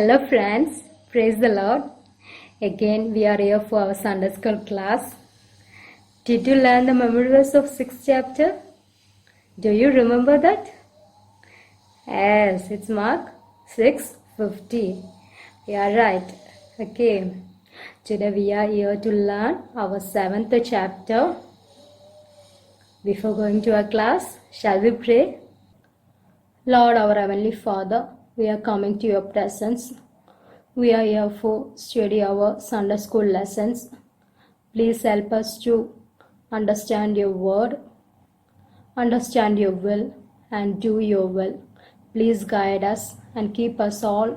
Hello friends, praise the Lord. Again we are here for our Sunday school class. Did you learn the memory verse of 6th chapter? Do you remember that? Yes, it's Mark 6:50. You are right. Okay. Today we are here to learn our 7th chapter. Before going to our class, shall we pray? Lord, our Heavenly Father, we are coming to your presence. We are here for study our Sunday school lessons. Please help us to understand your word, understand your will, and do your will. Please guide us and keep us all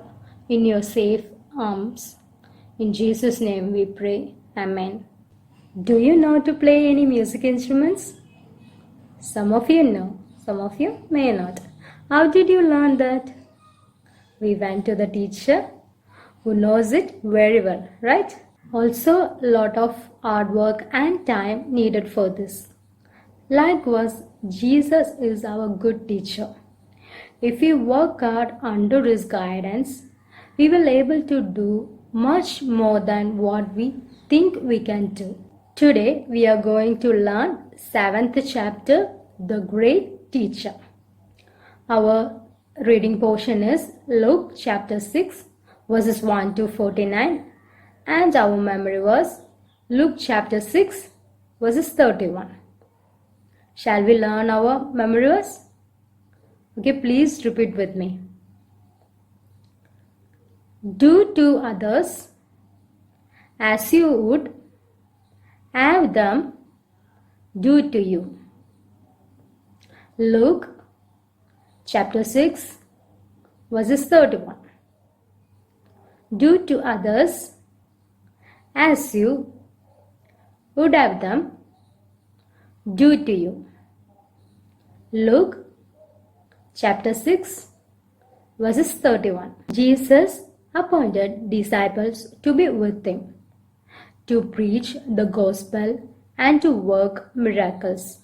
in your safe arms. In Jesus' name we pray. Amen. Do you know to play any music instruments? Some of you know, some of you may not. How did you learn that? We went to the teacher who knows it very well, right? Also, a lot of hard work and time needed for this. Likewise, Jesus is our good teacher. If we work hard under his guidance, we will be able to do much more than what we think we can do. Today, we are going to learn 7th chapter, The Great Teacher. Our reading portion is Luke chapter 6, verses 1 to 49, and our memory verse Luke chapter 6, verses 31. Shall we learn our memory verse? Okay, please repeat with me. Do to others as you would have them do to you. Luke chapter 6, verses 31. Do to others as you would have them do to you. Luke chapter 6, verses 31. Jesus appointed disciples to be with him, to preach the gospel and to work miracles.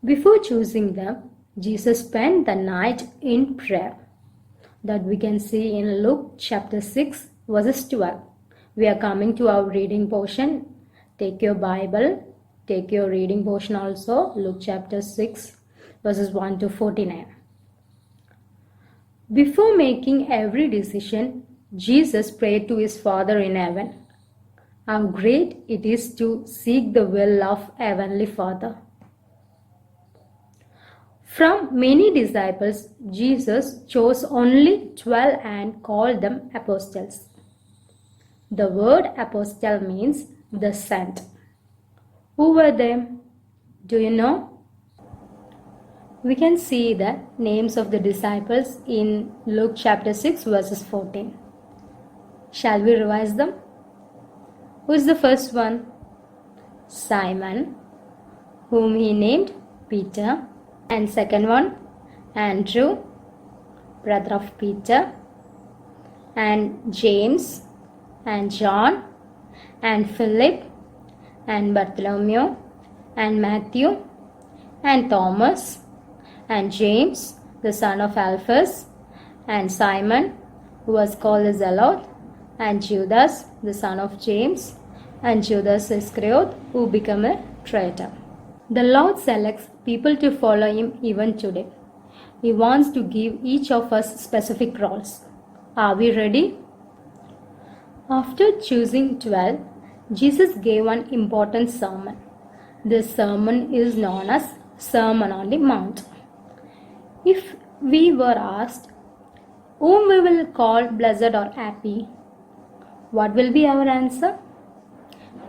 Before choosing them, Jesus spent the night in prayer. That we can see in Luke chapter 6, verses 12. We are coming to our reading portion. Take your Bible, take your reading portion also, Luke chapter 6, verses 1 to 49. Before making every decision, Jesus prayed to his Father in heaven. How great it is to seek the will of Heavenly Father. From many disciples, Jesus chose only 12 and called them apostles. The word apostle means the sent. Who were they? Do you know? We can see the names of the disciples in Luke chapter 6, verses 14. Shall we revise them? Who is the first one? Simon, whom he named Peter. And second one, Andrew, brother of Peter, and James, and John, and Philip, and Bartholomew, and Matthew, and Thomas, and James, the son of Alphaeus, and Simon, who was called the Zealot, and Judas, the son of James, and Judas Iscariot, who became a traitor. The Lord selects people to follow him even today. He wants to give each of us specific roles. Are we ready? After choosing 12, Jesus gave one important sermon. This sermon is known as Sermon on the Mount. If we were asked whom we will call blessed or happy, what will be our answer?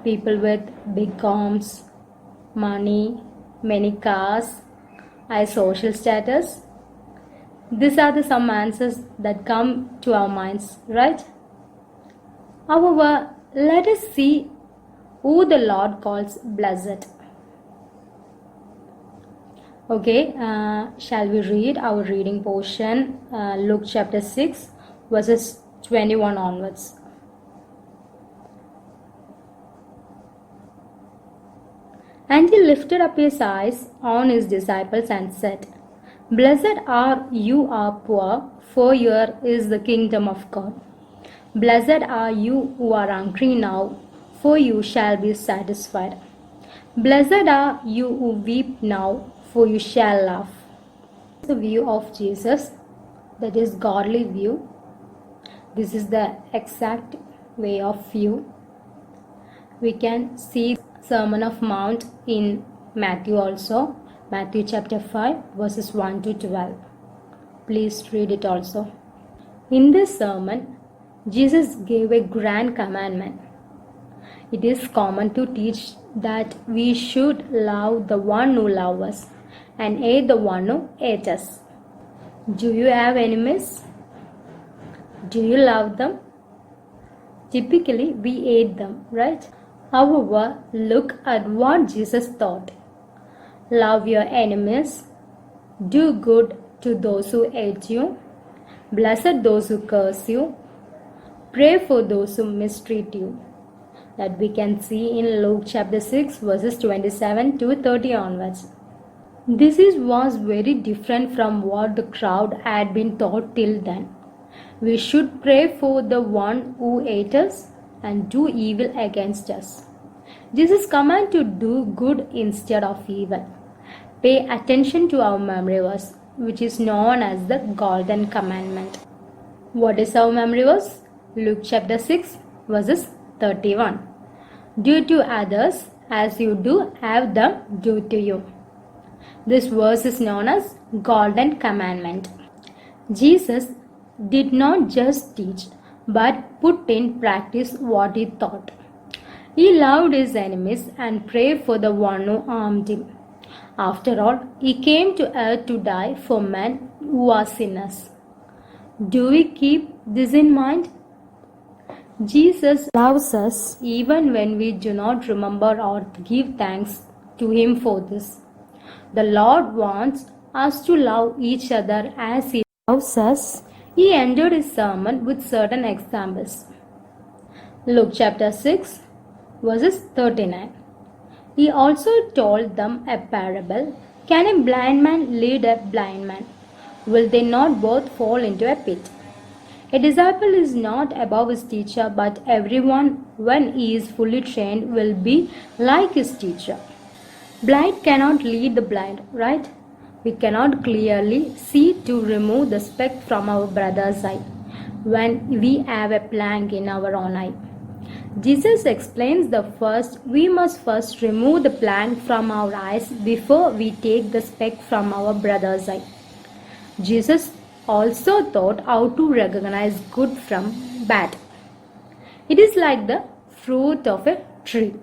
People with big homes, money, many cars, high social status. These are some answers that come to our minds, right? However, let us see who the Lord calls blessed. Okay, shall we read our reading portion, Luke chapter 6, verses 21 onwards. And he lifted up his eyes on his disciples and said, Blessed are you are poor, for yours is the kingdom of God. Blessed are you who are hungry now, for you shall be satisfied. Blessed are you who weep now, for you shall laugh. The view of Jesus, that is godly view. This is the exact way of view. We can see Sermon of Mount in Matthew also. Matthew chapter 5 verses 1 to 12. Please read it also. In this sermon, Jesus gave a grand commandment. It is common to teach that we should love the one who loves us and hate the one who hates us. Do you have enemies? Do you love them? Typically, we hate them, right? However, look at what Jesus taught. Love your enemies. Do good to those who hate you. Bless those who curse you. Pray for those who mistreat you. That we can see in Luke chapter 6 verses 27 to 30 onwards. This was very different from what the crowd had been taught till then. We should pray for the one who hates us and do evil against us. Jesus commands to do good instead of evil. Pay attention to our memory verse, which is known as the Golden Commandment. What is our memory verse? Luke chapter 6 verses 31. Do to others as you do have them do to you. This verse is known as Golden Commandment. Jesus did not just teach but put in practice what he taught. He loved his enemies and prayed for the one who harmed him. After all, he came to earth to die for men who are sinners. Do we keep this in mind? Jesus loves us even when we do not remember or give thanks to him for this. The Lord wants us to love each other as he loves us. He ended his sermon with certain examples. Luke chapter 6 verses 39. He also told them a parable. Can a blind man lead a blind man? Will they not both fall into a pit? A disciple is not above his teacher, but everyone, when he is fully trained, will be like his teacher. Blind cannot lead the blind, right? We cannot clearly see to remove the speck from our brother's eye when we have a plank in our own eye. Jesus explains we must first remove the plank from our eyes before we take the speck from our brother's eye. Jesus also taught how to recognize good from bad. It is like the fruit of a tree.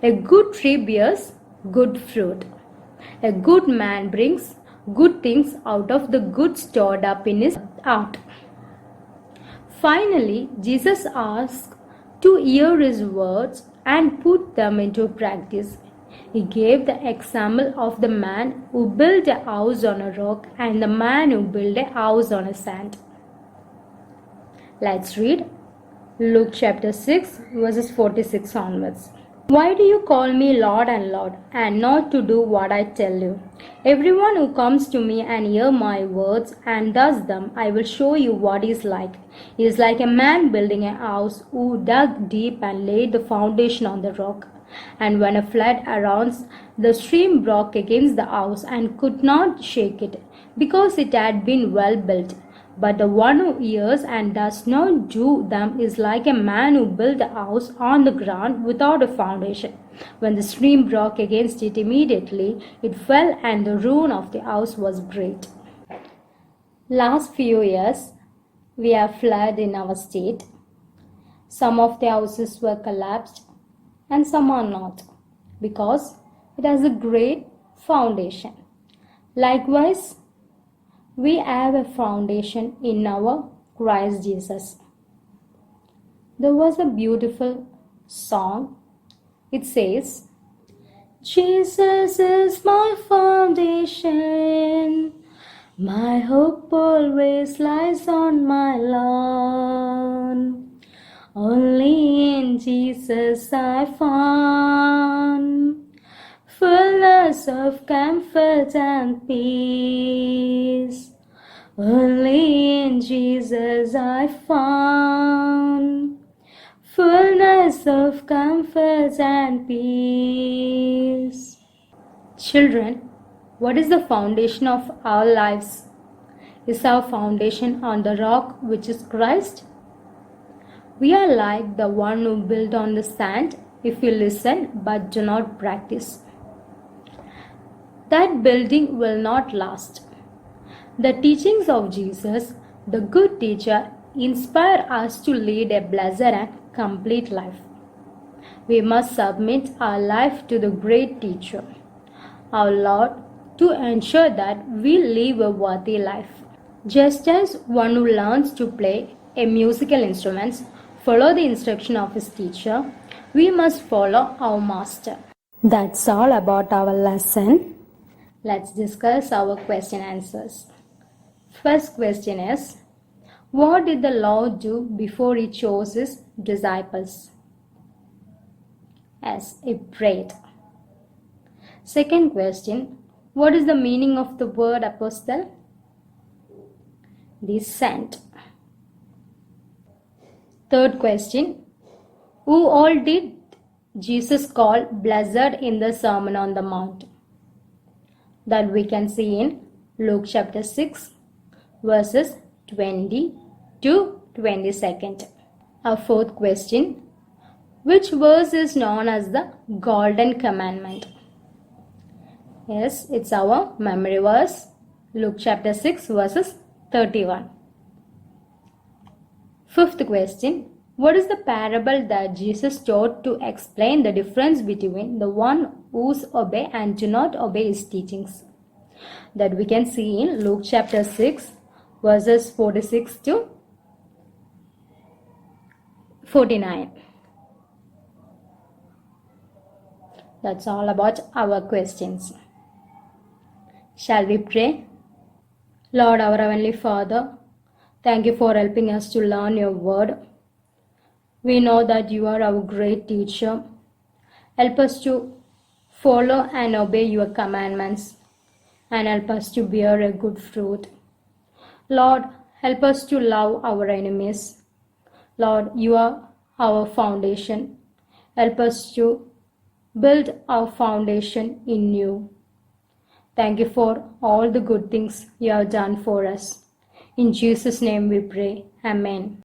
A good tree bears good fruit. A good man brings good things out of the good stored up in his heart. Finally, Jesus asked to hear his words and put them into practice. He gave the example of the man who built a house on a rock and the man who built a house on a sand. Let's read Luke chapter 6 verses 46 onwards. Why do you call me Lord and Lord, and not to do what I tell you? Everyone who comes to me and hears my words and does them, I will show you what he is like. He is like a man building a house who dug deep and laid the foundation on the rock. And when a flood arose, the stream broke against the house and could not shake it, because it had been well built. But the one who hears and does not do them is like a man who built a house on the ground without a foundation. When the stream broke against it, immediately it fell, and the ruin of the house was great. Last few years, we have flood in our state. Some of the houses were collapsed and some are not, because it has a great foundation. Likewise, we have a foundation in our Christ Jesus. There was a beautiful song. It says, Jesus is my foundation. My hope always lies on my Lord. Only in Jesus I found fullness fullness of comfort and peace. Only in Jesus I found fullness of comfort and peace. Children, what is the foundation of our lives? Is our foundation on the rock which is Christ? We are like the one who built on the sand if we listen but do not practice. That building will not last. The teachings of Jesus, the good teacher, inspire us to lead a blessed and complete life. We must submit our life to the great teacher, our Lord, to ensure that we live a worthy life. Just as one who learns to play a musical instrument follow the instruction of his teacher, we must follow our master. That's all about our lesson. Let's discuss our question answers. First question is, what did the Lord do before he chose his disciples? Yes, he prayed. Second question, what is the meaning of the word apostle? The sent. Third question, who all did Jesus call blessed in the Sermon on the Mount? That we can see in Luke chapter 6 verses 20 to 22nd. Our fourth question, which verse is known as the Golden Commandment? Yes, it's our memory verse, Luke chapter 6 verses 31. Fifth question, what is the parable that Jesus taught to explain the difference between the one who's obey and do not obey his teachings? That we can see in Luke chapter 6 verses 46 to 49. That's all about our questions. Shall we pray? Lord, our Heavenly Father, thank you for helping us to learn your word. We know that you are our great teacher. Help us to follow and obey your commandments and help us to bear a good fruit. Lord, help us to love our enemies. Lord, you are our foundation. Help us to build our foundation in you. Thank you for all the good things you have done for us. In Jesus' name we pray. Amen.